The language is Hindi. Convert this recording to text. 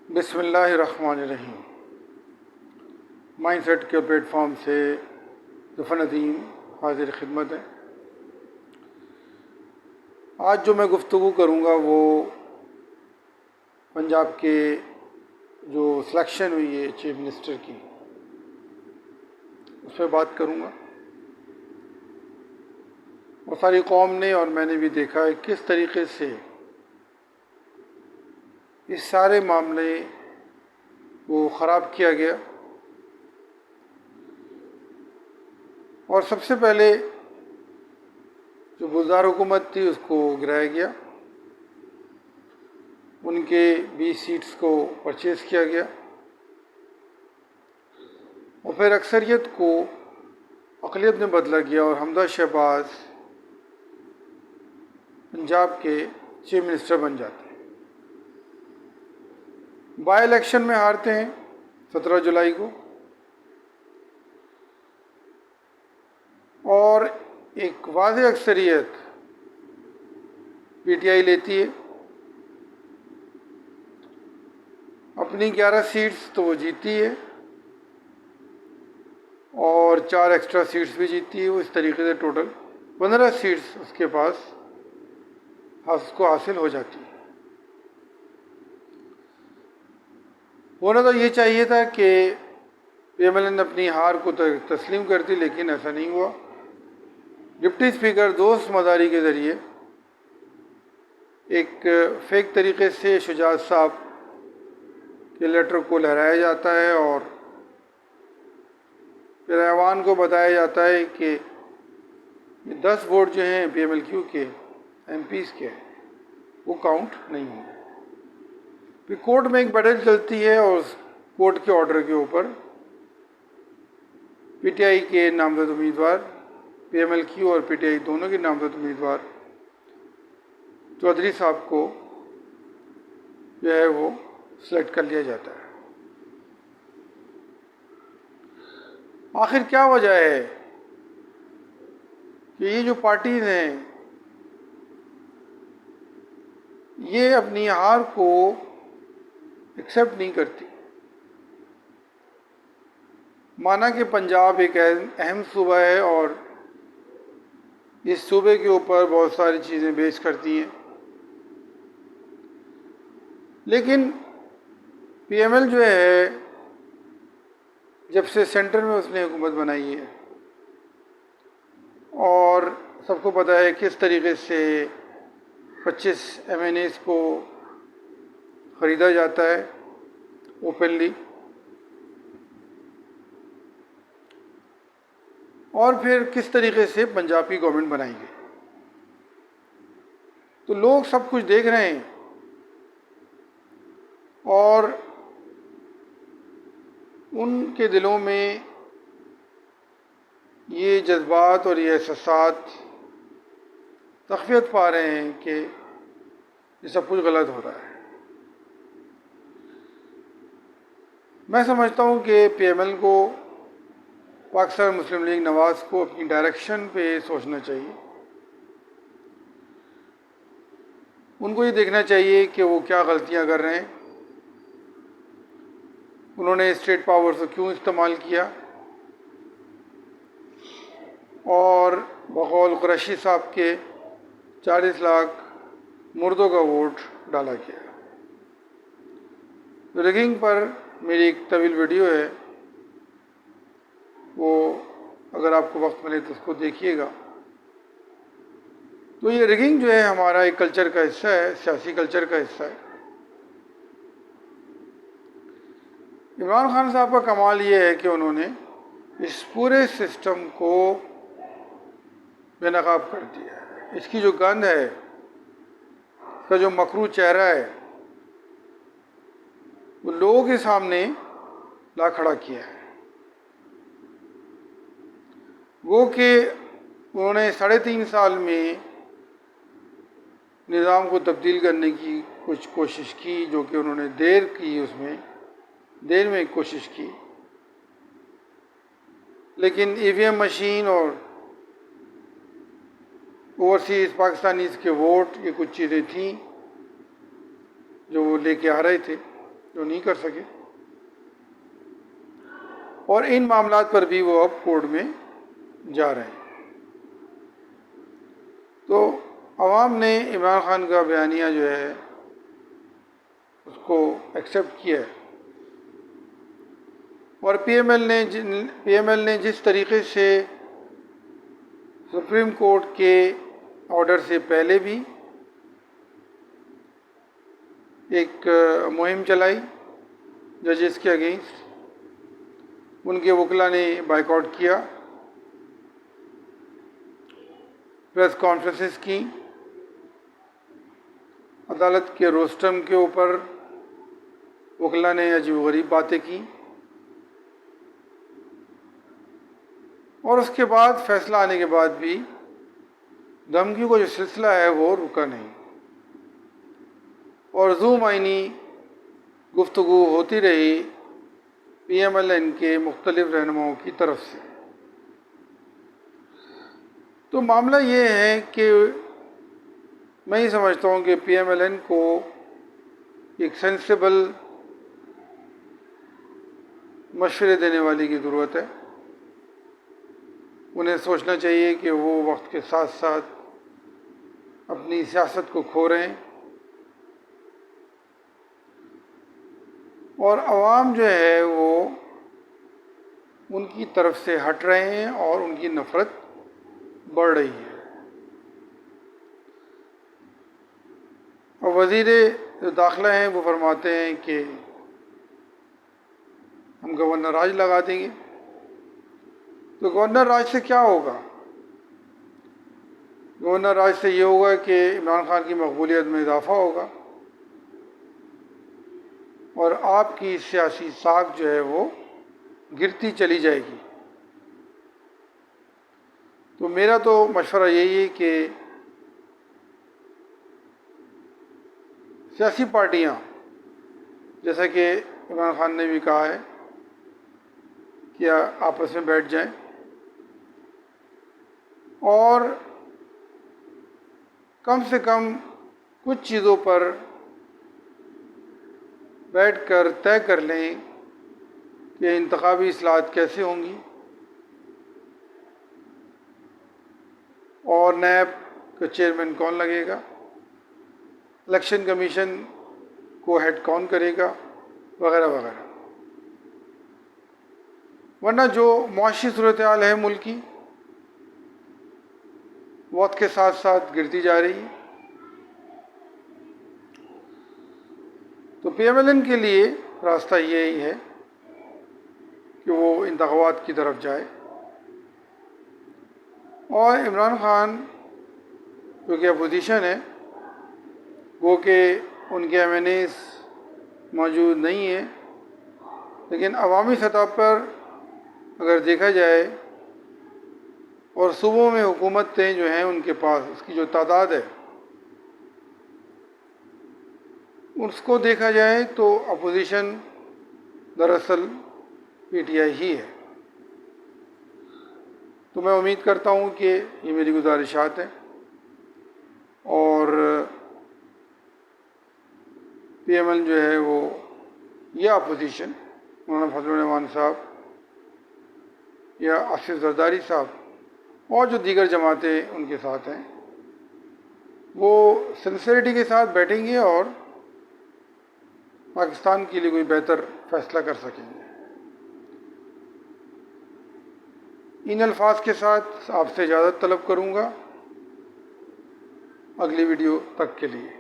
बिस्मिल्लाहिर्रहमानिर्रहीम। माइंडसेट के प्लेटफॉर्म से ज़फ़र नदीम हाजिर खिदमत है। आज जो मैं गुफ्तगू करूँगा वो पंजाब के जो सिलेक्शन हुई है चीफ मिनिस्टर की, उस पर बात करूँगा। और सारी कौम ने और मैंने भी देखा है किस तरीके से इस सारे मामले को ख़राब किया गया। और सबसे पहले जो गुज़ार हुकूमत थी उसको गिराया गया, उनके 20 सीट्स को परचेज़ किया गया और फिर अक्सरियत को अक़लियत में बदला गया और हमजा शहबाज पंजाब के चीफ मिनिस्टर बन जाते हैं। बाई इलेक्शन में हारते हैं 17 जुलाई को और एक वाज़ेह अक्सरियत पीटीआई लेती है। अपनी 11 सीट्स तो वो जीती है और 4 एक्स्ट्रा सीट्स भी जीती है। वो इस तरीके से टोटल 15 सीट्स उसके पास उसको हासिल हो जाती है। होना तो ये चाहिए था कि पीएमएल ने अपनी हार को तस्लीम कर दी, लेकिन ऐसा नहीं हुआ। डिप्टी स्पीकर दोस्त मदारी के ज़रिए एक फेक तरीके से शुजात साहब के लेटर को लहराया जाता है और फिर ऐवान को बताया जाता है कि 10 वोट जो हैं पीएमएलक्यू के एमपीज़ के वो काउंट नहीं होंगे। फिर कोर्ट में एक बैटल चलती है और उस कोर्ट के ऑर्डर के ऊपर पीटीआई के नामजद उम्मीदवार, पीएमएलक्यू और पीटीआई दोनों के नामजद उम्मीदवार चौधरी साहब को जो है वो सिलेक्ट कर लिया जाता है। आखिर क्या वजह है कि ये जो पार्टीज हैं ये अपनी हार को एक्सेप्ट नहीं करती। माना कि पंजाब एक अहम सूबा है और इस सूबे के ऊपर बहुत सारी चीज़ें बेस करती हैं, लेकिन पीएमएल जो है जब से सेंटर में उसने हुकूमत बनाई है और सबको पता है किस तरीके से 25 एमएनएस को ख़रीदा जाता है ओपनली, और फिर किस तरीके से पंजाब की गवर्नमेंट बनाई गई। तो लोग सब कुछ देख रहे हैं और उनके दिलों में ये जज्बात और ये एहसासात तक़वियत पा रहे हैं कि ये सब कुछ गलत हो रहा है। मैं समझता हूँ कि पीएमएल को, पाकिस्तान मुस्लिम लीग नवाज़ को अपनी डायरेक्शन पे सोचना चाहिए। उनको ये देखना चाहिए कि वो क्या गलतियाँ कर रहे हैं, उन्होंने स्टेट पावर को क्यों इस्तेमाल किया और बकौल कुरैशी साहब के 40 लाख मुर्दों का वोट डाला गया। रिगिंग पर मेरी एक तवील वीडियो है, वो अगर आपको वक्त मिले तो उसको देखिएगा। तो ये रिगिंग जो है हमारा एक कल्चर का हिस्सा है, सियासी कल्चर का हिस्सा है। इमरान खान साहब का कमाल ये है कि उन्होंने इस पूरे सिस्टम को बेनकाब कर दिया है। इसकी जो गंध है, इसका जो मकरू चेहरा है, वो लोगों के सामने ला खड़ा किया है। वो कि उन्होंने 3.5 साल में निज़ाम को तब्दील करने की कुछ कोशिश की, जो कि उन्होंने देर की, उसमें देर में कोशिश की, लेकिन ईवीएम मशीन और ओवरसीज़ पाकिस्तानीज़ के वोट, ये कुछ चीज़ें थीं जो वो लेके आ रहे थे। जो नहीं कर सके, और इन मामलात पर भी वो अब कोर्ट में जा रहे हैं। तो अवाम ने इमरान खान का बयानिया जो है उसको एक्सेप्ट किया है, और पीएमएल ने जिस तरीके से सुप्रीम कोर्ट के ऑर्डर से पहले भी एक मुहिम चलाई जजेस के अगेंस्ट, उनके वकीला ने बाइकआउट किया, प्रेस कॉन्फ्रेंसेस की, अदालत के रोस्टम के ऊपर वकीला ने अजीब गरीब बातें की, और उसके बाद फैसला आने के बाद भी धमकियों का जो सिलसिला है वो रुका नहीं, और ज़ूम आइनी गुफ्तगू होती रही पीएमएलएन के मुख्तलिफ रहनुमाओं की तरफ से। तो मामला ये है कि मैं ही समझता हूँ कि पीएमएलएन को एक सेंसिबल मशवरे देने वाली की ज़रूरत है। उन्हें सोचना चाहिए कि वो वक्त के साथ साथ अपनी सियासत को खो रहे हैं, और आवाम जो है वो उनकी तरफ से हट रहे हैं और उनकी नफ़रत बढ़ रही है। और वज़ीर जो दाखिला हैं वो फरमाते हैं कि हम गवर्नर राज लगा देंगे। तो गवर्नर राज से क्या होगा? गवर्नर राज से ये होगा कि इमरान खान की मकबूलियत में इजाफा होगा और आपकी सियासी साख जो है वो गिरती चली जाएगी। तो मेरा तो मशवरा यही है कि सियासी पार्टियां, जैसा कि इमरान खान ने भी कहा है, कि आपस में बैठ जाएं और कम से कम कुछ चीज़ों पर बैठकर तय कर लें कि इंतखाबी इस्लाहत कैसे होंगी और नैब का चेयरमैन कौन लगेगा, इलेक्शन कमीशन को हेड कौन करेगा, वगैरह वगैरह। वरना जो मुआशी सूरत हाल है मुल्क की, वक्त के साथ साथ गिरती जा रही है। तो पीएमएलएन के लिए रास्ता यही है कि वो इंतखाबात की तरफ जाए, और इमरान खान जो कि अपोजिशन है, वो कि उनके एमएनएस मौजूद नहीं है, लेकिन अवामी सतह पर अगर देखा जाए और सूबों में हुकूमतें जो हैं उनके पास, उसकी जो तादाद है उसको देखा जाए तो अपोजिशन दरअसल पीटीआई ही है। तो मैं उम्मीद करता हूँ कि ये मेरी गुजारिशात हैं, और पीएमएल जो है वो ये अपोजिशन मौलाना फजलुर रहमान साहब या आसिफ जरदारी साहब और जो दीगर जमातें उनके साथ हैं, वो सिंसियरिटी के साथ बैठेंगे और पाकिस्तान के लिए कोई बेहतर फैसला कर सकेंगे। इन अल्फाज के साथ आपसे इजाज़त तलब करूँगा अगली वीडियो तक के लिए।